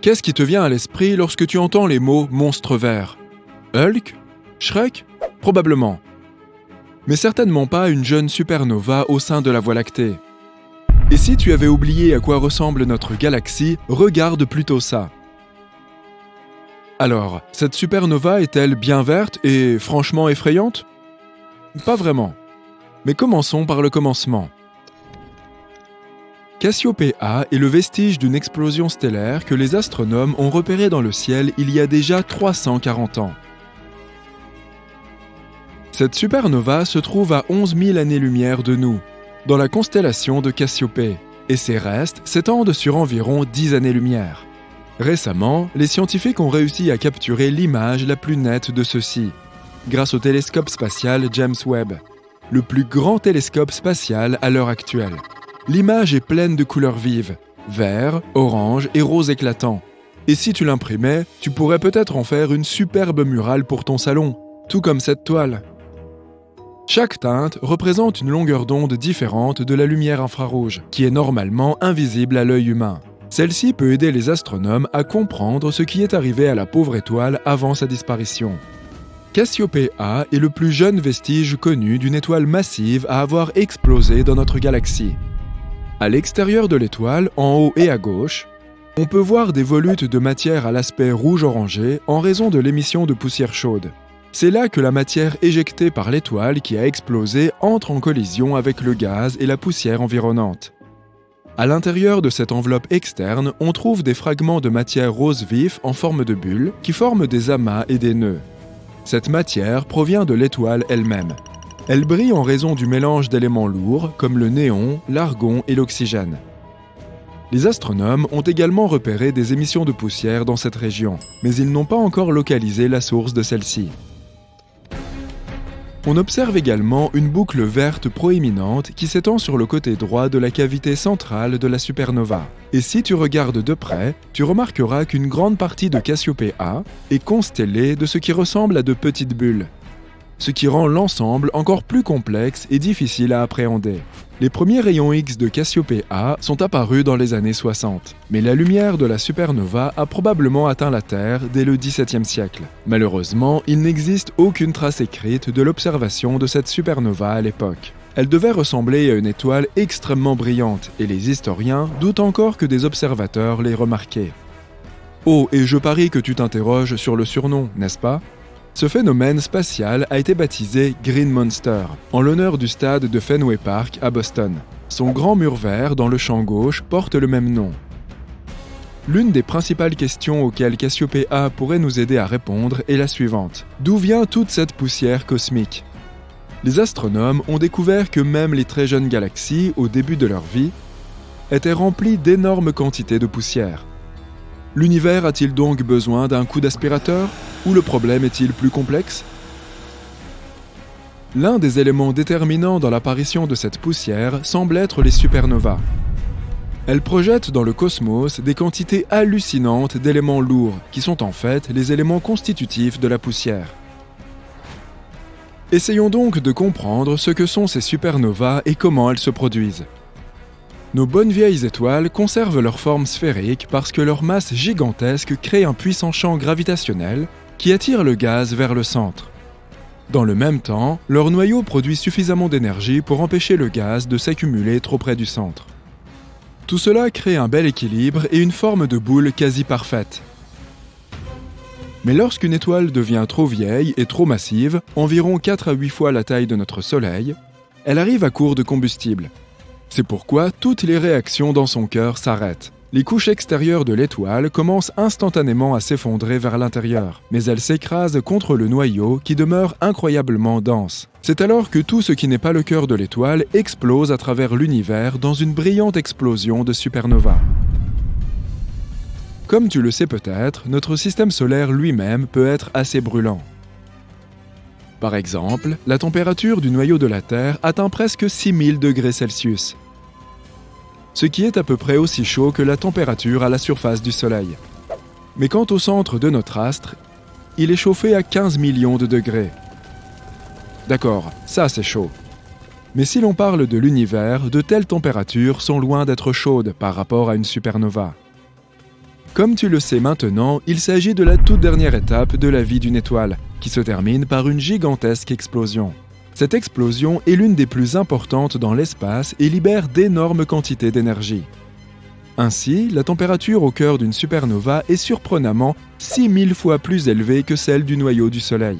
Qu'est-ce qui te vient à l'esprit lorsque tu entends les mots « monstre vert » ? Hulk ? Shrek ? Probablement. Mais certainement pas une jeune supernova au sein de la Voie lactée. Et si tu avais oublié à quoi ressemble notre galaxie, regarde plutôt ça. Alors, cette supernova est-elle bien verte et franchement effrayante ? Pas vraiment. Mais commençons par le commencement. Cassiopée-A est le vestige d'une explosion stellaire que les astronomes ont repérée dans le ciel il y a déjà 340 ans. Cette supernova se trouve à 11 000 années-lumière de nous, dans la constellation de Cassiopée, et ses restes s'étendent sur environ 10 années-lumière. Récemment, les scientifiques ont réussi à capturer l'image la plus nette de ceci, grâce au télescope spatial James Webb, le plus grand télescope spatial à l'heure actuelle. L'image est pleine de couleurs vives, vert, orange et rose éclatant. Et si tu l'imprimais, tu pourrais peut-être en faire une superbe murale pour ton salon, tout comme cette toile. Chaque teinte représente une longueur d'onde différente de la lumière infrarouge, qui est normalement invisible à l'œil humain. Celle-ci peut aider les astronomes à comprendre ce qui est arrivé à la pauvre étoile avant sa disparition. Cassiopée-A est le plus jeune vestige connu d'une étoile massive à avoir explosé dans notre galaxie. À l'extérieur de l'étoile, en haut et à gauche, on peut voir des volutes de matière à l'aspect rouge-orangé en raison de l'émission de poussière chaude. C'est là que la matière éjectée par l'étoile qui a explosé entre en collision avec le gaz et la poussière environnante. À l'intérieur de cette enveloppe externe, on trouve des fragments de matière rose vif en forme de bulles qui forment des amas et des nœuds. Cette matière provient de l'étoile elle-même. Elle brille en raison du mélange d'éléments lourds comme le néon, l'argon et l'oxygène. Les astronomes ont également repéré des émissions de poussière dans cette région, mais ils n'ont pas encore localisé la source de celle-ci. On observe également une boucle verte proéminente qui s'étend sur le côté droit de la cavité centrale de la supernova. Et si tu regardes de près, tu remarqueras qu'une grande partie de Cassiopée-A est constellée de ce qui ressemble à de petites bulles, ce qui rend l'ensemble encore plus complexe et difficile à appréhender. Les premiers rayons X de Cassiopée-A sont apparus dans les années 60, mais la lumière de la supernova a probablement atteint la Terre dès le XVIIe siècle. Malheureusement, il n'existe aucune trace écrite de l'observation de cette supernova à l'époque. Elle devait ressembler à une étoile extrêmement brillante, et les historiens doutent encore que des observateurs l'aient remarquée. Oh, et je parie que tu t'interroges sur le surnom, n'est-ce pas ? Ce phénomène spatial a été baptisé Green Monster, en l'honneur du stade de Fenway Park à Boston. Son grand mur vert dans le champ gauche porte le même nom. L'une des principales questions auxquelles Cassiopée-A pourrait nous aider à répondre est la suivante. D'où vient toute cette poussière cosmique ? Les astronomes ont découvert que même les très jeunes galaxies, au début de leur vie, étaient remplies d'énormes quantités de poussière. L'univers a-t-il donc besoin d'un coup d'aspirateur ? Ou le problème est-il plus complexe ? L'un des éléments déterminants dans l'apparition de cette poussière semble être les supernovas. Elles projettent dans le cosmos des quantités hallucinantes d'éléments lourds, qui sont en fait les éléments constitutifs de la poussière. Essayons donc de comprendre ce que sont ces supernovas et comment elles se produisent. Nos bonnes vieilles étoiles conservent leur forme sphérique parce que leur masse gigantesque crée un puissant champ gravitationnel qui attire le gaz vers le centre. Dans le même temps, leur noyau produit suffisamment d'énergie pour empêcher le gaz de s'accumuler trop près du centre. Tout cela crée un bel équilibre et une forme de boule quasi parfaite. Mais lorsqu'une étoile devient trop vieille et trop massive, environ 4 à 8 fois la taille de notre Soleil, elle arrive à court de combustible. C'est pourquoi toutes les réactions dans son cœur s'arrêtent. Les couches extérieures de l'étoile commencent instantanément à s'effondrer vers l'intérieur, mais elles s'écrasent contre le noyau qui demeure incroyablement dense. C'est alors que tout ce qui n'est pas le cœur de l'étoile explose à travers l'univers dans une brillante explosion de supernova. Comme tu le sais peut-être, notre système solaire lui-même peut être assez brûlant. Par exemple, la température du noyau de la Terre atteint presque 6000 degrés Celsius, ce qui est à peu près aussi chaud que la température à la surface du Soleil. Mais quant au centre de notre astre, il est chauffé à 15 millions de degrés. D'accord, ça c'est chaud. Mais si l'on parle de l'univers, de telles températures sont loin d'être chaudes par rapport à une supernova. Comme tu le sais maintenant, il s'agit de la toute dernière étape de la vie d'une étoile, qui se termine par une gigantesque explosion. Cette explosion est l'une des plus importantes dans l'espace et libère d'énormes quantités d'énergie. Ainsi, la température au cœur d'une supernova est surprenamment 6000 fois plus élevée que celle du noyau du Soleil.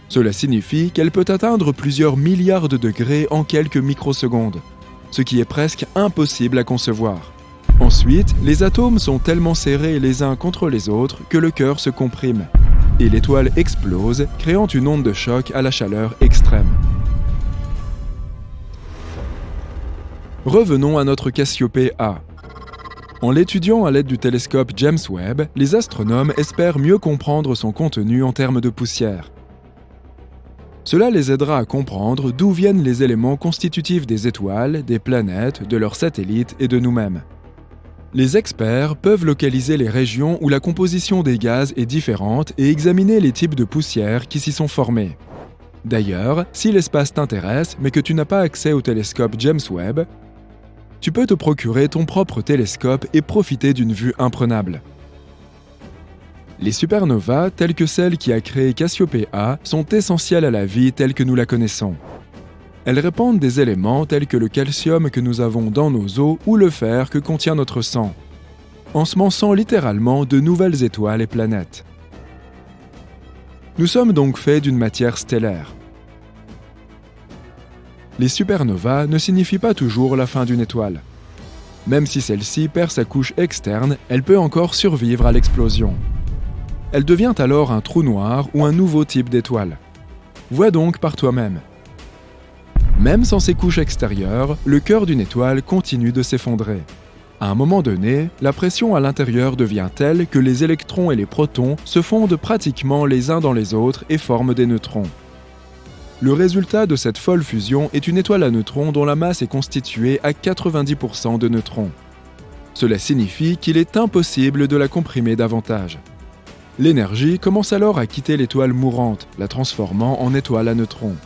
Cela signifie qu'elle peut atteindre plusieurs milliards de degrés en quelques microsecondes, ce qui est presque impossible à concevoir. Ensuite, les atomes sont tellement serrés les uns contre les autres que le cœur se comprime, et l'étoile explose, créant une onde de choc à la chaleur extrême. Revenons à notre Cassiopée A. En l'étudiant à l'aide du télescope James Webb, les astronomes espèrent mieux comprendre son contenu en termes de poussière. Cela les aidera à comprendre d'où viennent les éléments constitutifs des étoiles, des planètes, de leurs satellites et de nous-mêmes. Les experts peuvent localiser les régions où la composition des gaz est différente et examiner les types de poussière qui s'y sont formés. D'ailleurs, si l'espace t'intéresse mais que tu n'as pas accès au télescope James Webb, tu peux te procurer ton propre télescope et profiter d'une vue imprenable. Les supernovas, telles que celle qui a créé Cassiopée A, sont essentielles à la vie telle que nous la connaissons. Elles répandent des éléments tels que le calcium que nous avons dans nos os ou le fer que contient notre sang, ensemençant littéralement de nouvelles étoiles et planètes. Nous sommes donc faits d'une matière stellaire. Les supernovas ne signifient pas toujours la fin d'une étoile. Même si celle-ci perd sa couche externe, elle peut encore survivre à l'explosion. Elle devient alors un trou noir ou un nouveau type d'étoile. Vois donc par toi-même. Même sans ses couches extérieures, le cœur d'une étoile continue de s'effondrer. À un moment donné, la pression à l'intérieur devient telle que les électrons et les protons se fondent pratiquement les uns dans les autres et forment des neutrons. Le résultat de cette folle fusion est une étoile à neutrons dont la masse est constituée à 90% de neutrons. Cela signifie qu'il est impossible de la comprimer davantage. L'énergie commence alors à quitter l'étoile mourante, la transformant en étoile à neutrons.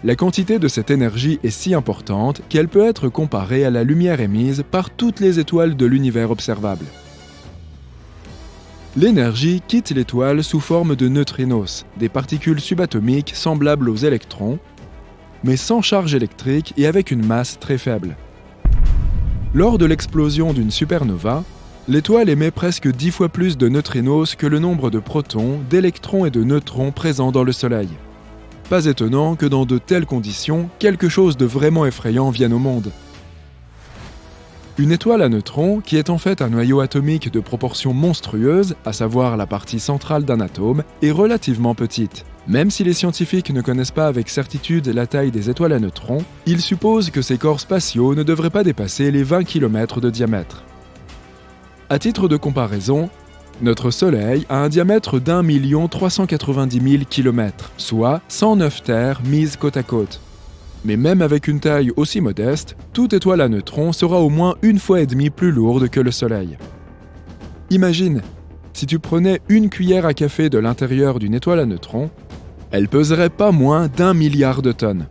La quantité de cette énergie est si importante qu'elle peut être comparée à la lumière émise par toutes les étoiles de l'univers observable. L'énergie quitte l'étoile sous forme de neutrinos, des particules subatomiques semblables aux électrons, mais sans charge électrique et avec une masse très faible. Lors de l'explosion d'une supernova, l'étoile émet presque 10 fois plus de neutrinos que le nombre de protons, d'électrons et de neutrons présents dans le Soleil. Pas étonnant que dans de telles conditions, quelque chose de vraiment effrayant vienne au monde. Une étoile à neutrons, qui est en fait un noyau atomique de proportions monstrueuses, à savoir la partie centrale d'un atome, est relativement petite. Même si les scientifiques ne connaissent pas avec certitude la taille des étoiles à neutrons, ils supposent que ces corps spatiaux ne devraient pas dépasser les 20 km de diamètre. À titre de comparaison, notre Soleil a un diamètre d'1 390 000 km, soit 109 Terres mises côte à côte. Mais même avec une taille aussi modeste, toute étoile à neutrons sera au moins 1,5 fois plus lourde que le Soleil. Imagine, si tu prenais une cuillère à café de l'intérieur d'une étoile à neutrons, elle peserait pas moins d'1 milliard de tonnes.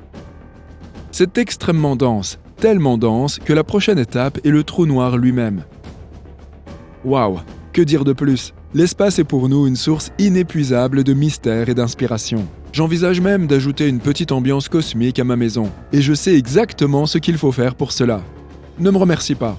C'est extrêmement dense, tellement dense que la prochaine étape est le trou noir lui-même. Waouh, que dire de plus? L'espace est pour nous une source inépuisable de mystère et d'inspiration. J'envisage même d'ajouter une petite ambiance cosmique à ma maison, et je sais exactement ce qu'il faut faire pour cela. Ne me remercie pas.